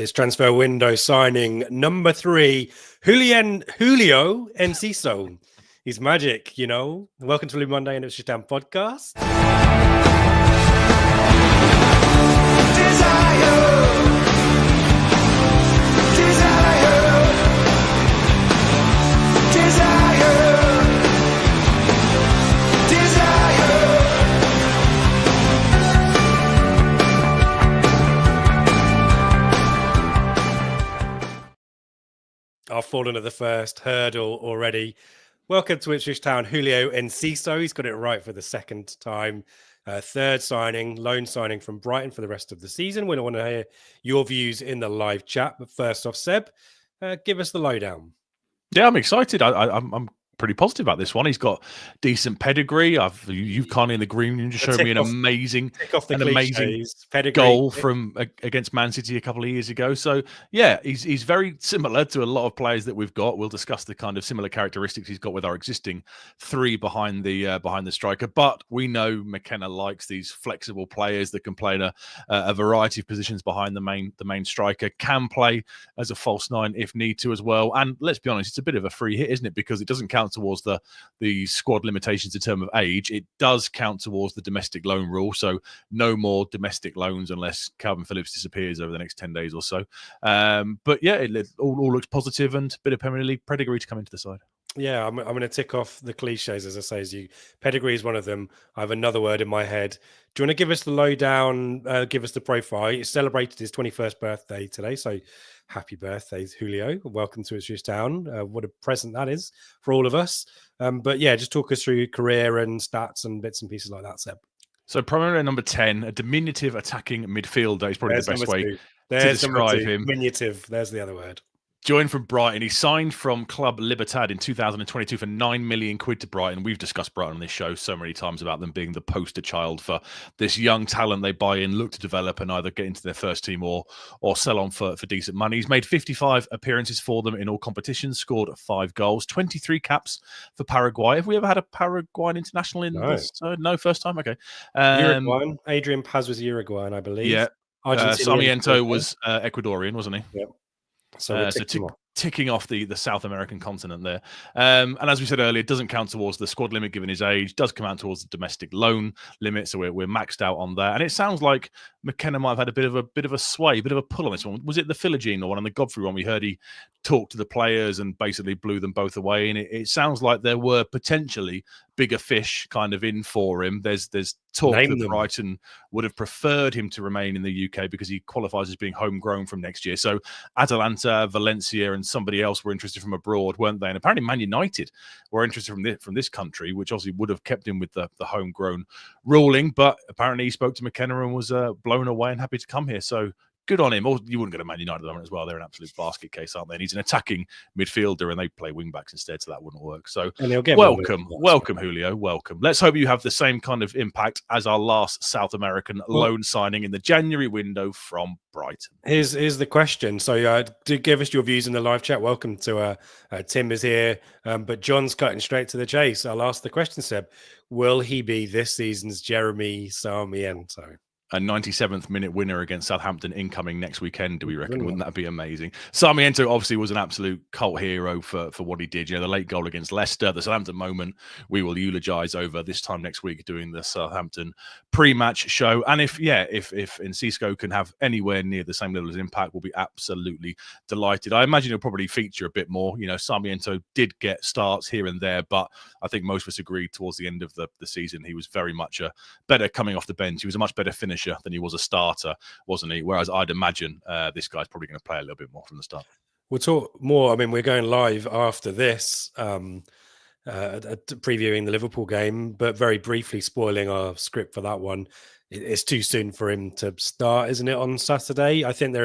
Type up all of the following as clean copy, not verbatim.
It's transfer window signing number 3, Julio Enciso. He's magic, you know. Welcome to Blue Monday and Ipswich Town podcast. I've fallen at the first hurdle already. Welcome to Ipswich Town, Julio Enciso. He's got it right for the second time. Third signing, loan signing from Brighton for the rest of the season. We want to hear your views in the live chat. But first off, Seb, give us the lowdown. Yeah, I'm excited. I'm pretty positive about this one. He's got decent pedigree. You've kindly in the green room just showed me an amazing goal from against Man City a couple of years ago. So yeah, he's very similar to a lot of players that we've got. We'll discuss the kind of similar characteristics he's got with our existing 3 behind the striker. But we know McKenna likes these flexible players that can play in a variety of positions behind the main striker. Can play as a false 9 if need to as well. And let's be honest, it's a bit of a free hit, isn't it? Because it doesn't count towards the squad limitations in terms of age. It does count towards the domestic loan rule, so no more domestic loans unless Calvin Phillips disappears over the next 10 days or so. But yeah, it all looks positive and a bit of Premier League pedigree to come into the side. Yeah, I'm going to tick off the cliches, as I say, pedigree is one of them. I have another word in my head. Do you want to give us the lowdown, give us the profile? He celebrated his 21st birthday today, so happy birthday, Julio. Welcome to Ipswich Town. What a present that is for all of us. But yeah, just talk us through your career and stats and bits and pieces like that, Seb. So primarily number 10, a diminutive attacking midfielder is probably the best way to describe him. Diminutive, there's the other word. Joined from Brighton. He signed from Club Libertad in 2022 for 9 million quid to Brighton. We've discussed Brighton on this show so many times about them being the poster child for this young talent they buy in, look to develop and either get into their first team or sell on for decent money. He's made 55 appearances for them in all competitions, scored 5 goals, 23 caps for Paraguay. Have we ever had a Paraguayan international in this? No, first time? Okay. Uruguayan. Adrian Paz was Uruguayan, I believe. Yeah. Sarmiento was Ecuadorian, wasn't he? Yep. So ticking off the South American continent there. And as we said earlier, it doesn't count towards the squad limit given his age, does come out towards the domestic loan limit, so we're maxed out on that. And it sounds like McKenna might have had a bit of a sway, a bit of a pull on this one. Was it the Philogene or one and the Godfrey one? We heard he talked to the players and basically blew them both away. And it sounds like there were potentially bigger fish kind of in for him. There's talk that Brighton would have preferred him to remain in the UK because he qualifies as being homegrown from next year. So Atalanta, Valencia and somebody else were interested from abroad, weren't they? And apparently Man United were interested from this country, which obviously would have kept him with the homegrown ruling. But apparently he spoke to McKenna and was blown away and happy to come here. So good on him. Or you wouldn't go to Man United at the moment as well. They're an absolute basket case, aren't they? And he's an attacking midfielder and they play wing backs instead, so that wouldn't work. So welcome, Julio. Welcome. Let's hope you have the same kind of impact as our last South American loan signing in the January window from Brighton. Here's the question. So do give us your views in the live chat. Welcome to Tim is here, but John's cutting straight to the chase. I'll ask the question, Seb. Will he be this season's Jeremy Sarmiento? A 97th minute winner against Southampton incoming next weekend, do we reckon? Wouldn't that be amazing? Sarmiento obviously was an absolute cult hero for what he did. You know, the late goal against Leicester, the Southampton moment we will eulogise over this time next week doing the Southampton pre-match show. And if Enciso can have anywhere near the same level of impact, we'll be absolutely delighted. I imagine he'll probably feature a bit more. You know, Sarmiento did get starts here and there, but I think most of us agreed towards the end of the season he was very much a better coming off the bench. He was a much better finisher than he was a starter, wasn't he? Whereas I'd imagine this guy's probably going to play a little bit more from the start. We'll talk more. I mean, we're going live after this, previewing the Liverpool game, but very briefly spoiling our script for that one. It's too soon for him to start, isn't it, on Saturday? I think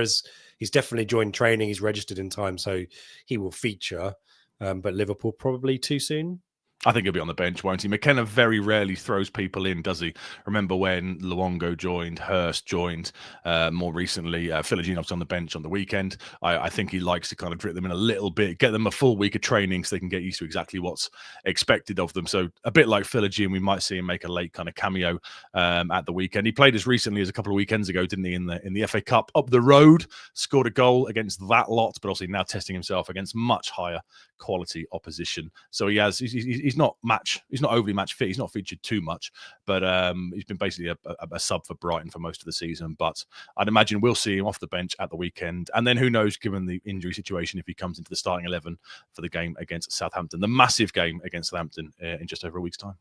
he's definitely joined training. He's registered in time, so he will feature. But Liverpool probably too soon. I think he'll be on the bench, won't he? McKenna very rarely throws people in, does he? Remember when Luongo joined, Hurst joined, more recently, Filogene on the bench on the weekend. I think he likes to kind of drip them in a little bit, get them a full week of training so they can get used to exactly what's expected of them. So a bit like Filogene, we might see him make a late kind of cameo at the weekend. He played as recently as a couple of weekends ago, didn't he, in the FA Cup up the road, scored a goal against that lot, but obviously now testing himself against much higher quality opposition. So he's not overly match fit. He's not featured too much, but he's been basically a sub for Brighton for most of the season. But I'd imagine we'll see him off the bench at the weekend. And then who knows, given the injury situation, if he comes into the starting 11 for the game against Southampton, the massive game against Southampton in just over a week's time.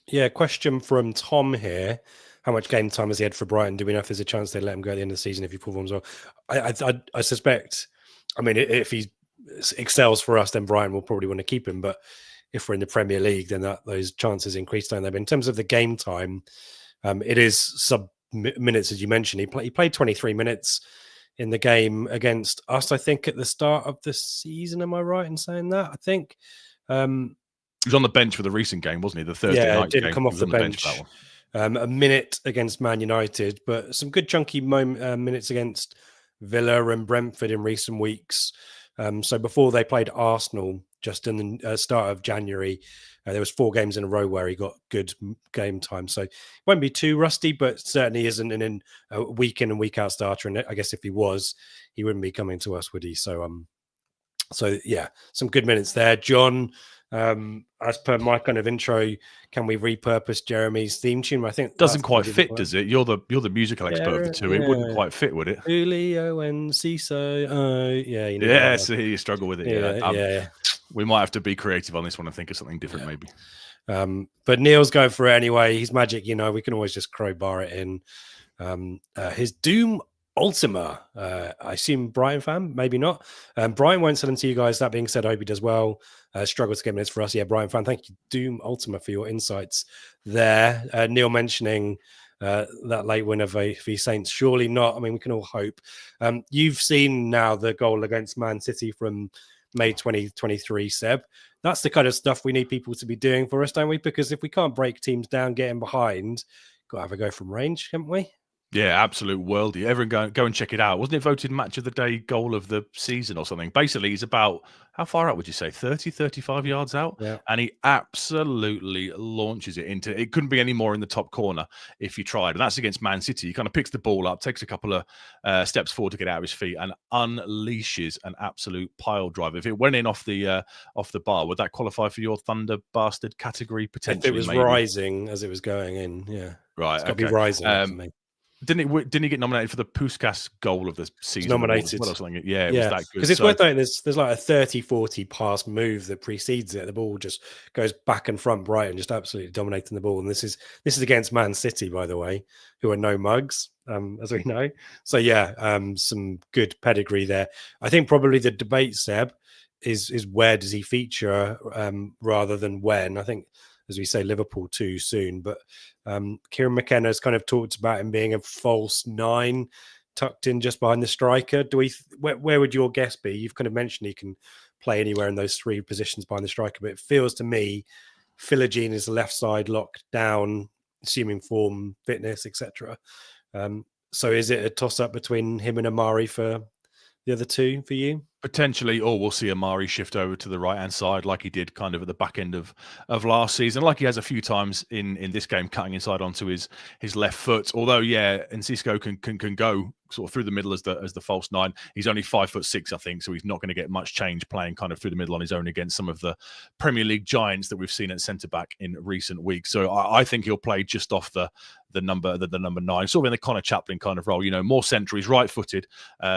Yeah, question from Tom here. How much game time has he had for Brighton? Do we know if there's a chance they let him go at the end of the season if he performs well? I suspect, I mean, if he excels for us, then Brighton will probably want to keep him. But if we're in the Premier League, then those chances increase, don't they? But in terms of the game time, it is sub minutes, as you mentioned. He played 23 minutes in the game against us, I think, at the start of the season. Am I right in saying that? I think. He was on the bench for the recent game, wasn't he? The Thursday night game. Yeah, did come off the bench. A minute against Man United, but some good chunky minutes against Villa and Brentford in recent weeks. So before they played Arsenal, just in the start of January, there was 4 games in a row where he got good game time. So it won't be too rusty, but certainly isn't a week in and week out starter. And I guess if he was, he wouldn't be coming to us, would he? So yeah, some good minutes there, John. As per my kind of intro, can we repurpose Jeremy's theme tune? I think doesn't quite fit, does it? You're the musical expert of the two. It wouldn't quite fit, would it? Julio Enciso. Yeah, yeah. So you struggle with it. Yeah. We might have to be creative on this one and think of something different, maybe. But Neil's going for it anyway. He's magic, we can always just crowbar it in. His Doom Ultima, I assume Brighton fan, maybe not. Brian won't sell them to you guys. That being said, I hope he does well. Struggle to get minutes for us. Yeah, Brian fan, thank you, Doom Ultima, for your insights there. Neil mentioning that late winner v Saints. Surely not. I mean, we can all hope. You've seen now the goal against Man City from May 2023, Seb. That's the kind of stuff we need people to be doing for us, don't we? Because if we can't break teams down, getting behind, got to have a go from range, haven't we? Yeah, absolute worldie. Everyone go and check it out. Wasn't it voted match of the day, goal of the season or something? Basically, he's about, how far out would you say? 30, 35 yards out? Yeah. And he absolutely launches it into, it couldn't be any more in the top corner if you tried. And that's against Man City. He kind of picks the ball up, takes a couple of steps forward to get out of his feet and unleashes an absolute pile driver. If it went in off the bar, would that qualify for your Thunder Bastard category potentially? If it was maybe rising as it was going in, yeah. Right. It's got to be rising for me. Didn't he get nominated for the Puskas goal of the season? Nominated. What else? Yeah, it was that good. Because it's worth noting there's like a 30-40 pass move that precedes it. The ball just goes back and front Brighton, just absolutely dominating the ball. And this is against Man City, by the way, who are no mugs, as we know. So yeah, some good pedigree there. I think probably the debate, Seb, is where does he feature rather than when. I think, as we say, Liverpool too soon. But Kieran McKenna has kind of talked about him being a false 9 tucked in just behind the striker. Where would your guess be? You've kind of mentioned he can play anywhere in those 3 positions behind the striker, but it feels to me Filogene is the left side locked down, assuming form, fitness, etc. So is it a toss-up between him and Amari for the other 2 for you? Potentially, or we'll see Amari shift over to the right-hand side like he did kind of at the back end of last season, like he has a few times in this game, cutting inside onto his left foot. Although, yeah, Enciso can go sort of through the middle as the false 9. He's only 5'6", I think, so he's not going to get much change playing kind of through the middle on his own against some of the Premier League giants that we've seen at centre-back in recent weeks. So I think he'll play just off the number 9, sort of in the Connor Chaplin kind of role, more central. He's right-footed.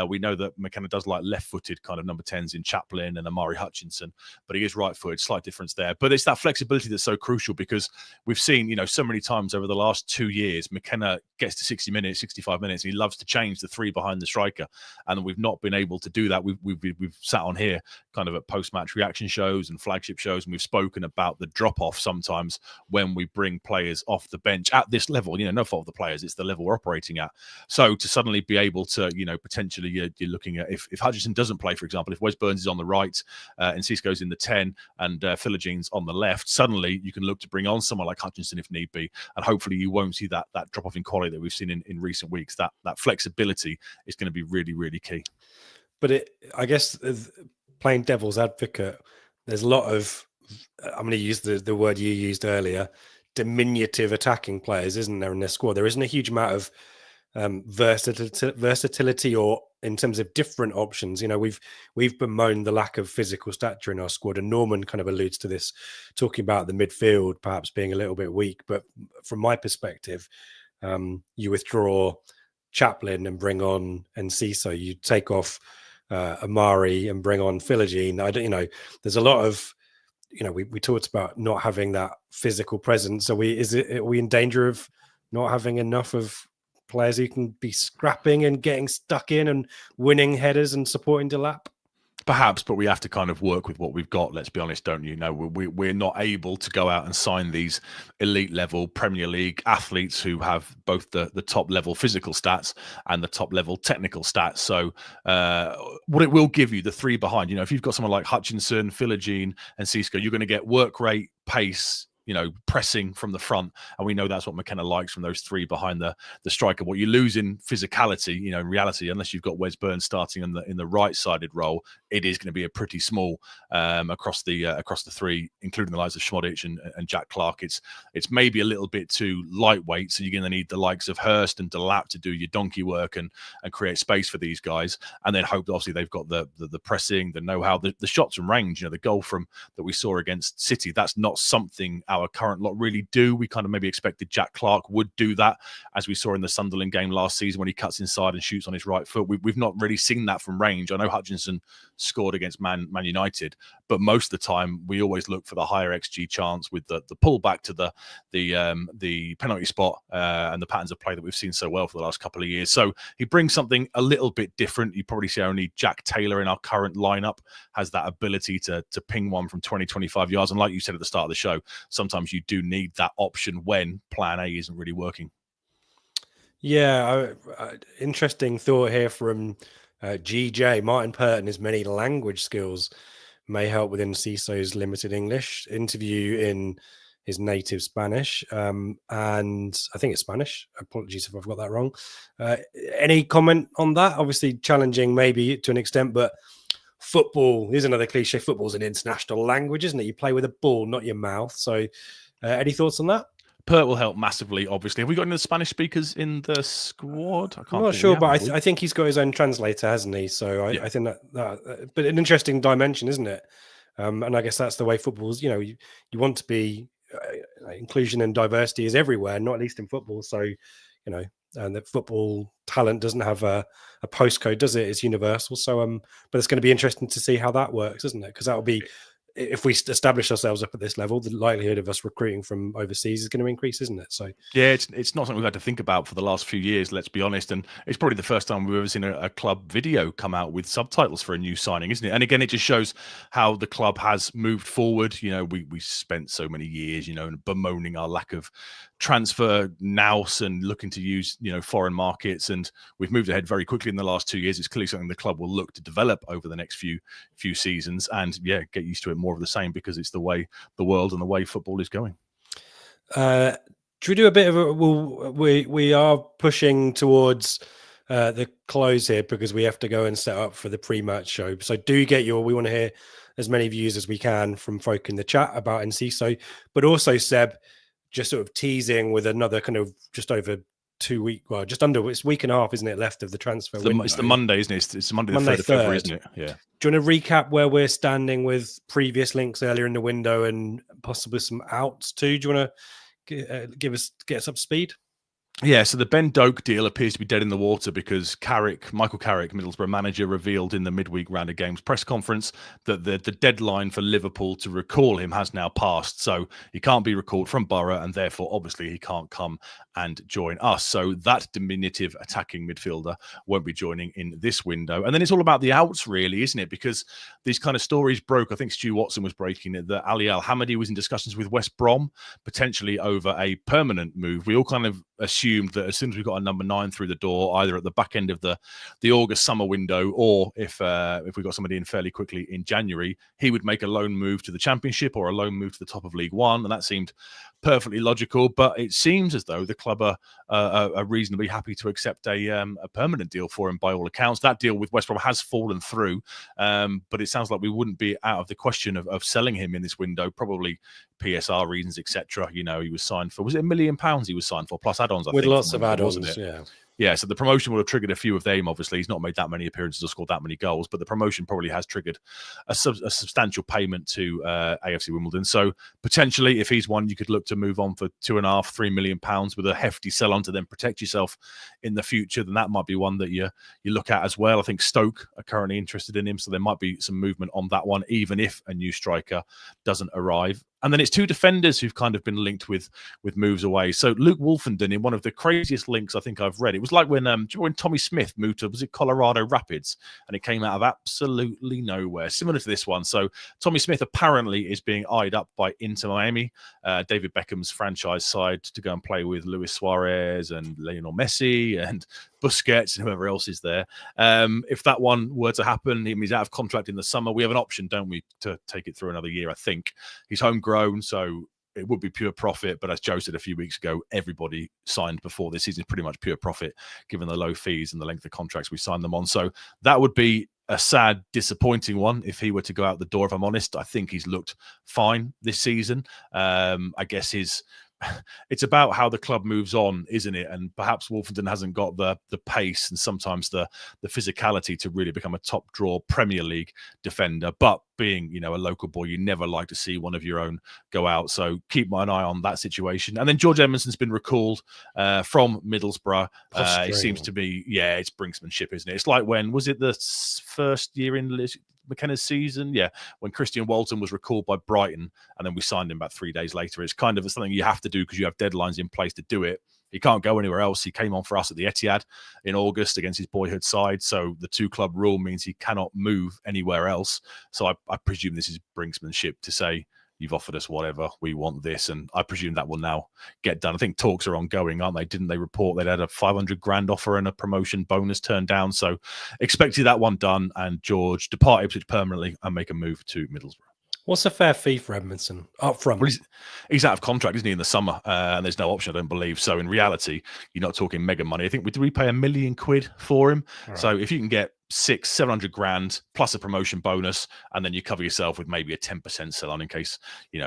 We know that McKenna does like left-footed kind of number 10s in Chaplin and Amari Hutchinson, but he is right-footed, slight difference there. But it's that flexibility that's so crucial because we've seen, so many times over the last 2 years, McKenna gets to 60 minutes, 65 minutes, and he loves to change the three behind the striker, and we've not been able to do that. We've sat on here kind of at post-match reaction shows and flagship shows, and we've spoken about the drop-off sometimes when we bring players off the bench at this level. No fault of the players, it's the level we're operating at. So to suddenly be able to, potentially you're looking at if Hutchinson doesn't play, for example, if Wes Burns is on the right and Cisco's in the 10 and Philigine's on the left, suddenly you can look to bring on someone like Hutchinson if need be, and hopefully you won't see that drop-off in quality that we've seen in recent weeks. That flexibility is going to be really, really key. But I guess playing devil's advocate, there's a lot of, I'm going to use the word you used earlier, diminutive attacking players, isn't there, in their squad? There isn't a huge amount of versatility or in terms of different options. We've bemoaned the lack of physical stature in our squad, and Norman kind of alludes to this, talking about the midfield perhaps being a little bit weak. But from my perspective, you withdraw Chaplin and bring on Enciso, you take off Amari and bring on Philogene. There's a lot of, we talked about not having that physical presence. Are we in danger of not having enough of players who can be scrapping and getting stuck in and winning headers and supporting Delap? Perhaps, but we have to kind of work with what we've got. Let's be honest, don't you? We're not able to go out and sign these elite level Premier League athletes who have both the top level physical stats and the top level technical stats. So what it will give you, the three behind, if you've got someone like Hutchinson, Philogene and Cisco, you're going to get work rate, pace, pressing from the front, and we know that's what McKenna likes from those three behind the striker. What you lose in physicality, in reality, unless you've got Wes Burns starting in the right-sided role, it is going to be a pretty small across the three, including the likes of Schmodic and Jack Clark. It's maybe a little bit too lightweight, so you're going to need the likes of Hurst and Delap to do your donkey work and create space for these guys, and then hope that obviously they've got the pressing, the know-how, the shots and range. The goal that we saw against City, that's not something our current lot really do. We kind of maybe expected Jack Clark would do that, as we saw in the Sunderland game last season when he cuts inside and shoots on his right foot. We've not really seen that from range. I know Hutchinson scored against Man United, but most of the time we always look for the higher XG chance with the pull back to the penalty spot and the patterns of play that we've seen so well for the last couple of years. So he brings something a little bit different. You probably see only Jack Taylor in our current lineup has that ability to ping one from 20-25 yards, and like you said at the start of the show, sometimes you do need that option when plan A isn't really working. Yeah, interesting thought here from GJ. Martin Pert and his many language skills may help with Enciso's limited English. Interview in his native Spanish, and I think it's Spanish. Apologies if I've got that wrong. Any comment on that? Obviously challenging maybe to an extent, but football is another cliche. Football's an international language, isn't it? You play with a ball, not your mouth. So any thoughts on that? Pert will help massively, obviously. Have we got any Spanish speakers in the squad? I'm not sure, but I think he's got his own translator, hasn't he? So I think that but an interesting dimension, isn't it? And I guess that's the way football's, you want to be, inclusion and diversity is everywhere, not least in football. So, and the football talent doesn't have a postcode, does it? It's universal. So, but it's going to be interesting to see how that works, isn't it? Because that will be, if we establish ourselves up at this level, the likelihood of us recruiting from overseas is going to increase, isn't it? So yeah, it's not something we've had to think about for the last few years, let's be honest. And it's probably the first time we've ever seen a club video come out with subtitles for a new signing, isn't it? And again, it just shows how the club has moved forward. We spent so many years, bemoaning our lack of transfer nous and looking to use, foreign markets. And we've moved ahead very quickly in the last 2 years. It's clearly something the club will look to develop over the next few seasons, and get used to it more of the same, because it's the way the world and the way football is going. Should we do a bit of we are pushing towards the close here, because we have to go and set up for the pre-match show. So we want to hear as many views as we can from folk in the chat about Enciso, but also Seb, just sort of teasing with another kind of just over 2 week, well, just under, it's a week and a half, isn't it, left of the transfer window? It's the Monday, isn't it? It's Monday the 3rd of February, isn't it? Yeah. Do you want to recap where we're standing with previous links earlier in the window and possibly some outs too? Do you want to get us up to speed? Yeah, so the Ben Doak deal appears to be dead in the water because Michael Carrick, Middlesbrough manager, revealed in the midweek round of games press conference that the deadline for Liverpool to recall him has now passed. So he can't be recalled from Borough, and therefore, obviously, he can't come and join us. So that diminutive attacking midfielder won't be joining in this window. And then it's all about the outs, really, isn't it? Because these kind of stories broke. I think Stu Watson was breaking it that Ali Al Hamadi was in discussions with West Brom, potentially over a permanent move. We all kind of assumed that as soon as we got a number 9 through the door, either at the back end of the August summer window, or if we got somebody in fairly quickly in January, he would make a loan move to the Championship or a loan move to the top of League One, and that seemed perfectly logical. But it seems as though the club are reasonably happy to accept a permanent deal for him by all accounts. That deal with West Brom has fallen through, but it sounds like we wouldn't be out of the question of selling him in this window, probably PSR reasons, etc. You know, he was signed for, was it £1 million he was signed for, plus add-ons, I with think, lots of add-ons, wasn't it? yeah. Yeah, so the promotion will have triggered a few of them. Obviously, he's not made that many appearances or scored that many goals, but the promotion probably has triggered a substantial payment to AFC Wimbledon. So potentially, if he's one, you could look to move on for £2.5–3 million with a hefty sell-on to then protect yourself in the future. Then that might be one that you look at as well. I think Stoke are currently interested in him, so there might be some movement on that one, even if a new striker doesn't arrive. And then it's two defenders who've kind of been linked with moves away. So Luke Wolfenden, in one of the craziest links I think I've read, it was like when Tommy Smith moved to, was it Colorado Rapids? And it came out of absolutely nowhere, similar to this one. So Tommy Smith apparently is being eyed up by Inter Miami, David Beckham's franchise side, to go and play with Luis Suarez and Lionel Messi and Busquets and whoever else is there. If that one were to happen, he's out of contract in the summer. We have an option, don't we, to take it through another year, I think. He's homegrown, so it would be pure profit. But as Joe said a few weeks ago, everybody signed before this season is pretty much pure profit, given the low fees and the length of contracts we signed them on. So that would be a sad, disappointing one if he were to go out the door, if I'm honest. I think he's looked fine this season. I guess it's about how the club moves on, isn't it? And perhaps Wolfenden hasn't got the pace and sometimes the physicality to really become a top draw Premier League defender. But being, a local boy, you never like to see one of your own go out. So keep an eye on that situation. And then George Edmondson's been recalled from Middlesbrough. It seems to be, it's brinksmanship, isn't it? It's like when, was it the first year in McKenna's season? Yeah, when Christian Walton was recalled by Brighton and then we signed him about 3 days later. It's kind of something you have to do because you have deadlines in place to do it. He can't go anywhere else. He came on for us at the Etihad in August against his boyhood side. So the 2-club rule means he cannot move anywhere else. So I presume this is brinksmanship to say, you've offered us whatever, we want this. And I presume that will now get done. I think talks are ongoing, aren't they? Didn't they report they'd had a $500,000 offer and a promotion bonus turned down? So expected that one done, and George depart Ipswich permanently and make a move to Middlesbrough. What's a fair fee for Edmondson up front? Well, he's out of contract, isn't he, in the summer? And there's no option, I don't believe. So in reality, you're not talking mega money. I think we pay £1 million for him. Right. So if you can get 600-700 plus a promotion bonus, and then you cover yourself with maybe a 10% sell on in case he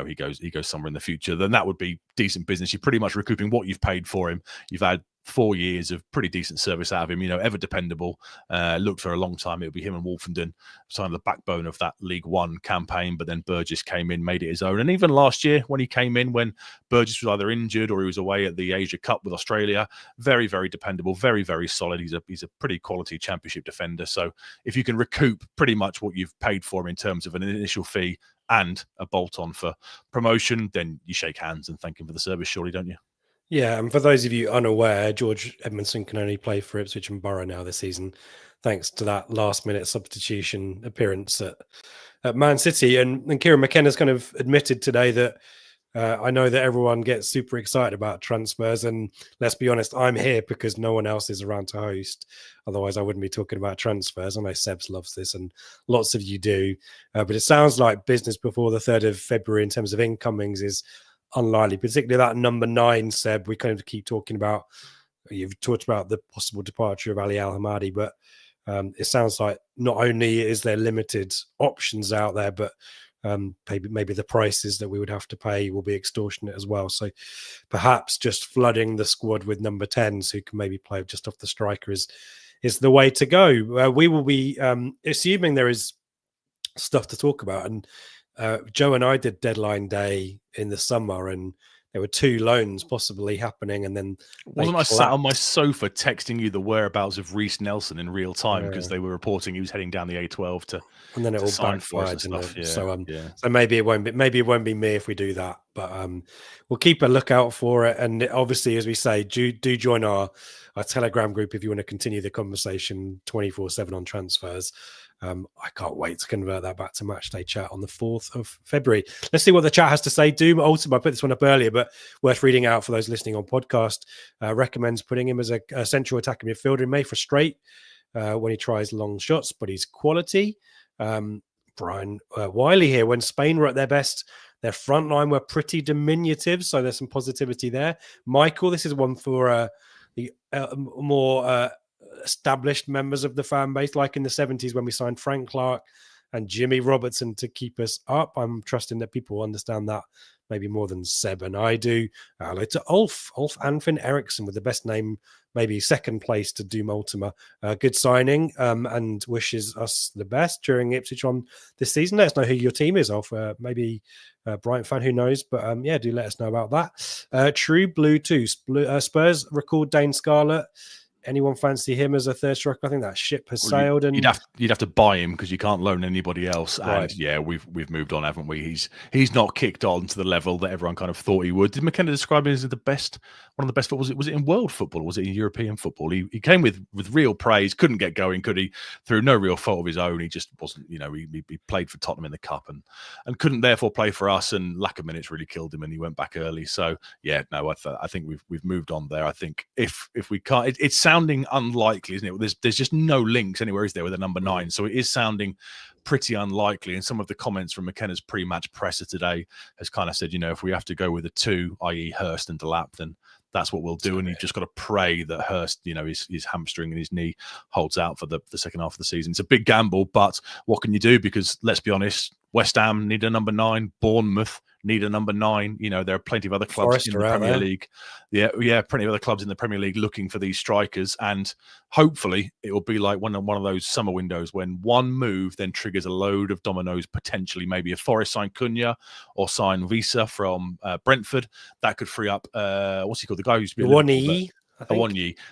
goes somewhere in the future, then that would be decent business. You're pretty much recouping what you've paid for him. You've had 4 years of pretty decent service out of him, ever dependable. Looked for a long time. It would be him and Wolfenden, kind of the backbone of that League One campaign. But then Burgess came in, made it his own. And even last year when he came in, when Burgess was either injured or he was away at the Asia Cup with Australia, very, very dependable, very, very solid. He's a pretty quality championship defender. So if you can recoup pretty much what you've paid for him in terms of an initial fee and a bolt-on for promotion, then you shake hands and thank him for the service, surely, don't you? Yeah, and for those of you unaware, George Edmondson can only play for Ipswich and Borough now this season, thanks to that last-minute substitution appearance at Man City. And Kieran McKenna's kind of admitted today that I know that everyone gets super excited about transfers, and let's be honest, I'm here because no one else is around to host. Otherwise, I wouldn't be talking about transfers. I know Sebs loves this, and lots of you do. But it sounds like business before the 3rd of February in terms of incomings is unlikely, particularly that number 9, Seb. We kind of keep talking about, you've talked about the possible departure of Ali Al Hamadi, but it sounds like not only is there limited options out there, but maybe the prices that we would have to pay will be extortionate as well. So perhaps just flooding the squad with number 10s who can maybe play just off the striker is the way to go. We will be assuming there is stuff to talk about, and Joe and I did deadline day in the summer, and there were 2 loans possibly happening, and then Wasn't I sat on my sofa texting you the whereabouts of Reece Nelson in real time because they were reporting he was heading down the A12 to and then it all sign for us and backfired, stuff. Yeah, so maybe it won't be me if we do that, but we'll keep a lookout for it. And obviously, as we say, do join our Telegram group if you want to continue the conversation 24/7 on transfers. I can't wait to convert that back to matchday chat on the 4th of February. Let's see what the chat has to say. Doom Ultima, I put this one up earlier, but worth reading out for those listening on podcast. Recommends putting him as a central attacking midfielder. He may frustrate when he tries long shots, but he's quality. Brian Wiley here. When Spain were at their best, their front line were pretty diminutive, so there's some positivity there. Michael, this is one for the more established members of the fan base, like in the 70s when we signed Frank Clark and Jimmy Robertson to keep us up. I'm trusting that people understand that maybe more than Seb and I do. Hello to Ulf Anfinn Eriksson with the best name, maybe second place to Doom Ultima. Good signing, and wishes us the best during Ipswich on this season. Let us know who your team is, Ulf. Maybe Brighton fan, who knows? But yeah, do let us know about that. True Blue 2. Spurs recalled Dane Scarlett. Anyone fancy him as a third striker? I think that ship has sailed. And you'd have to buy him because you can't loan anybody else. Right. And yeah, we've moved on, haven't we? He's not kicked on to the level that everyone kind of thought he would. Did McKenna describe him as the best, one of the best footballers? Was it in world football? Or was it in European football? He came with real praise. Couldn't get going, could he? Through no real fault of his own. He just wasn't. You know, he played for Tottenham in the cup and couldn't therefore play for us. And lack of minutes really killed him, and he went back early. So yeah, no, I think we've moved on there. I think if we can't, it's sounding unlikely, isn't it? There's just no links anywhere, is there, with a number 9? So it is sounding pretty unlikely. And some of the comments from McKenna's pre-match presser today has kind of said, you know, if we have to go with a 2, i.e. Hurst and Delap, then that's what we'll do. And you've just got to pray that Hurst, you know, his hamstring and his knee holds out for the second half of the season. It's a big gamble, but what can you do? Because let's be honest, West Ham need a number 9, Bournemouth need a number 9. You know, there are plenty of other clubs in the Premier League. Yeah, plenty of other clubs in the Premier League looking for these strikers. And hopefully it will be like one of those summer windows when one move then triggers a load of dominoes, potentially maybe if Forest sign Cunha or sign Visa from Brentford. That could free up, what's he called? The guy who's been Awoniyi.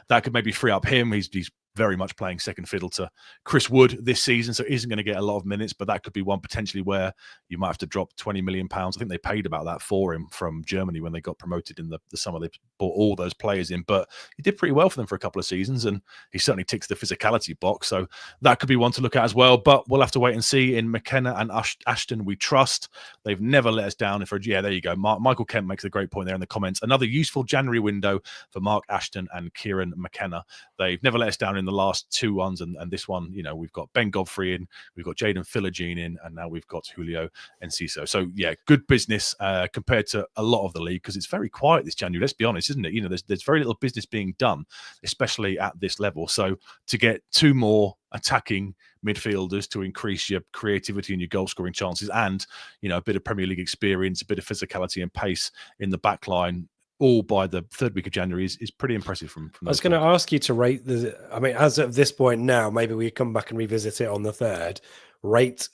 That could maybe free up him. He's very much playing second fiddle to Chris Wood this season, so isn't going to get a lot of minutes, but that could be one potentially where you might have to drop £20 million. I think they paid about that for him from Germany when they got promoted in the summer. They bought all those players in, but he did pretty well for them for a couple of seasons, and he certainly ticks the physicality box, so that could be one to look at as well. But we'll have to wait and see. In McKenna and Ashton, we trust. They've never let us down. Yeah, there you go. Michael Kemp makes a great point there in the comments. Another useful January window for Mark Ashton and Kieran McKenna. They've never let us down in the last 2 ones, and this one, you know, we've got Ben Godfrey in, we've got Jaden Philogene in, and now we've got Julio Enciso. So yeah, good business compared to a lot of the league, because it's very quiet this January. Let's be honest, isn't it? You know, there's very little business being done, especially at this level. So to get 2 more attacking midfielders to increase your creativity and your goal scoring chances, and you know, a bit of Premier League experience, a bit of physicality and pace in the back line, all by the 3rd week of January is pretty impressive from I was going to ask you to rate as of this point now, maybe we come back and revisit it on the 3rd, rate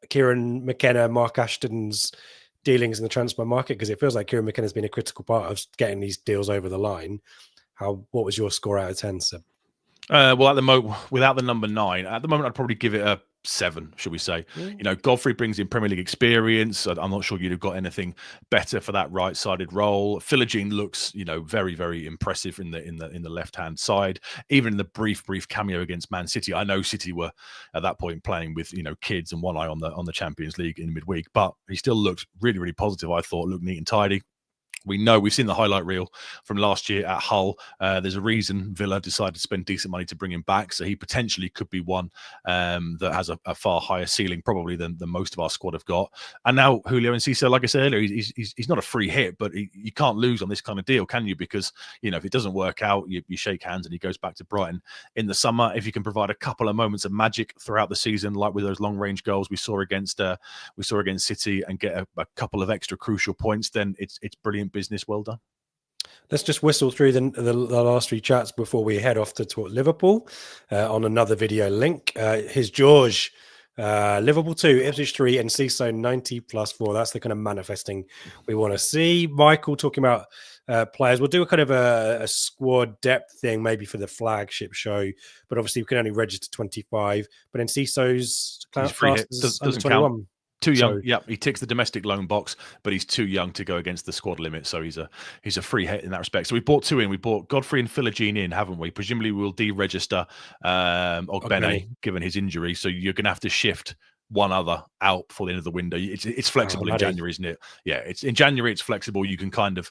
Kieran McKenna, Mark Ashton's dealings in the transfer market, because it feels like Kieran McKenna has been a critical part of getting these deals over the line. What was your score out of 10, Seb? Well, at the moment, without the number 9, at the moment, I'd probably give it a 7, should we say. You know, Godfrey brings in Premier League experience. I'm not sure you'd have got anything better for that right-sided role. Philogene looks, you know, very, very impressive in the left-hand side. Even in the brief cameo against Man City, I know City were at that point playing with, you know, kids and one eye on the Champions League in midweek, but he still looked really, really positive. I thought, looked neat and tidy. We've seen the highlight reel from last year at Hull. There's a reason Villa decided to spend decent money to bring him back, so he potentially could be one that has a far higher ceiling probably than most of our squad have got. And now Julio Enciso, like I said earlier, he's not a free hit, but you can't lose on this kind of deal, can you? Because, you know, if it doesn't work out, you shake hands and he goes back to Brighton in the summer. If you can provide a couple of moments of magic throughout the season, like with those long range goals we saw against City, and get a couple of extra crucial points, then it's brilliant business. Well done. Let's just whistle through the last 3 chats before we head off to talk Liverpool on another video link. Here's George Liverpool 2, Ipswich 3, and Enciso 90+4. That's the kind of manifesting we want to see. Michael talking about players. We'll do a kind of a squad depth thing maybe for the flagship show, but obviously we can only register 25. But Enciso's He's free hit. Doesn't 21. Count. Too young. Yeah, he ticks the domestic loan box, but he's too young to go against the squad limit. So he's a free hit in that respect. So we brought 2 in. We brought Godfrey and Philogene in, haven't we? Presumably we'll deregister Ogbene given his injury. So you're going to have to shift one other out before the end of the window. It's flexible in January, isn't it? Yeah, it's in January. It's flexible. You can kind of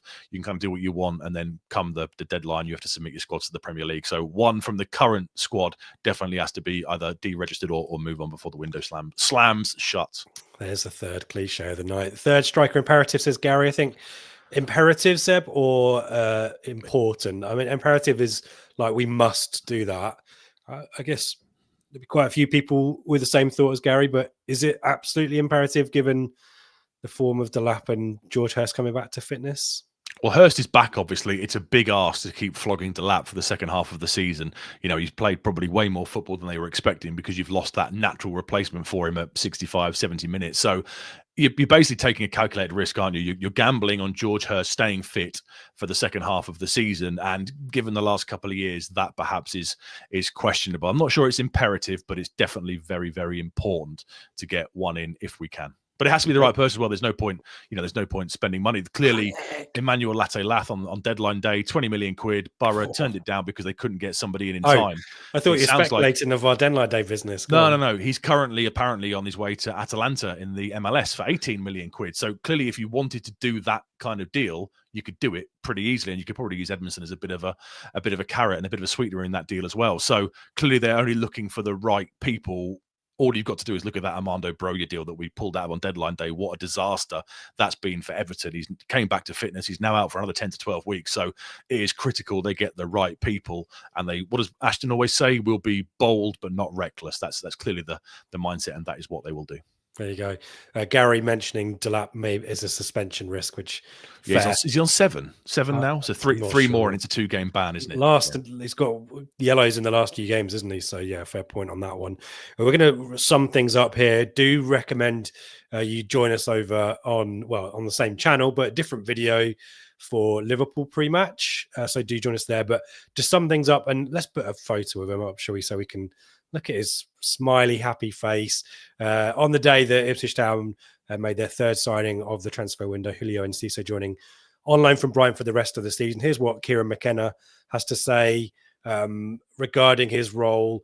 do what you want, and then come the deadline, you have to submit your squads to the Premier League. So one from the current squad definitely has to be either deregistered or move on before the window slams shut. There's the third cliche of the night. Third striker imperative, says Gary. I think imperative, Seb, or important. I mean, imperative is like we must do that. I guess there'll be quite a few people with the same thought as Gary, but is it absolutely imperative given the form of Delap and George Hurst coming back to fitness? Well, Hurst is back, obviously. It's a big ask to keep flogging Delap for the second half of the season. You know, he's played probably way more football than they were expecting because you've lost that natural replacement for him at 65, 70 minutes. So you're basically taking a calculated risk, aren't you? You're gambling on George Hurst staying fit for the second half of the season. And given the last couple of years, that perhaps is questionable. I'm not sure it's imperative, but it's definitely very, very important to get one in if we can. But it has to be the right person as well. There's no point, there's no point spending money. Clearly, Emmanuel Latte-Lath on deadline day, 20 million quid. Borough turned it down because they couldn't get somebody in time. I thought you were speculating of our deadline day business. No. He's currently apparently on his way to Atalanta in the MLS for 18 million quid. So clearly, if you wanted to do that kind of deal, you could do it pretty easily, and you could probably use Edmondson as a bit of a carrot and a bit of a sweetener in that deal as well. So clearly, they're only looking for the right people. All you've got to do is look at that Armando Broja deal that we pulled out on deadline day. What a disaster that's been for Everton. He's came back to fitness. He's now out for another 10 to 12 weeks. So it is critical they get the right people. And what does Ashton always say? We'll be bold, but not reckless. That's clearly the mindset, and that is what they will do. There you go. Gary mentioning Delap maybe is a suspension risk, which is he on seven now? So three more, and it's a 2-game ban, isn't it? He's got yellows in the last few games, isn't he? So yeah, fair point on that one. We're going to sum things up here. Do recommend you join us over on the same channel, but a different video for Liverpool pre-match. So do join us there. But to sum things up, and let's put a photo of him up, shall we, so we can look at his smiley, happy face. On the day that Ipswich Town made their third signing of the transfer window, Julio Enciso joining on loan from Brighton for the rest of the season. Here's what Kieran McKenna has to say regarding his role.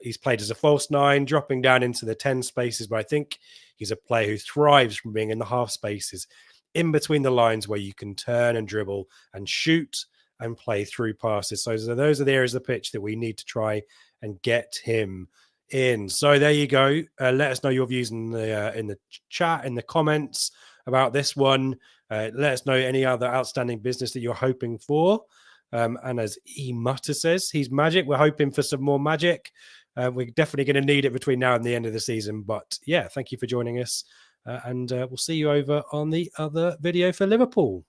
He's played as a false 9, dropping down into the 10 spaces, but I think he's a player who thrives from being in the half spaces, in between the lines where you can turn and dribble and shoot and play through passes. So those are the areas of the pitch that we need to try and get him in. So there you go. Let us know your views in the chat, in the comments about this one. Let us know any other outstanding business that you're hoping for. And as E Mutter says, he's magic. We're hoping for some more magic. We're definitely going to need it between now and the end of the season. But yeah, thank you for joining us. And we'll see you over on the other video for Liverpool.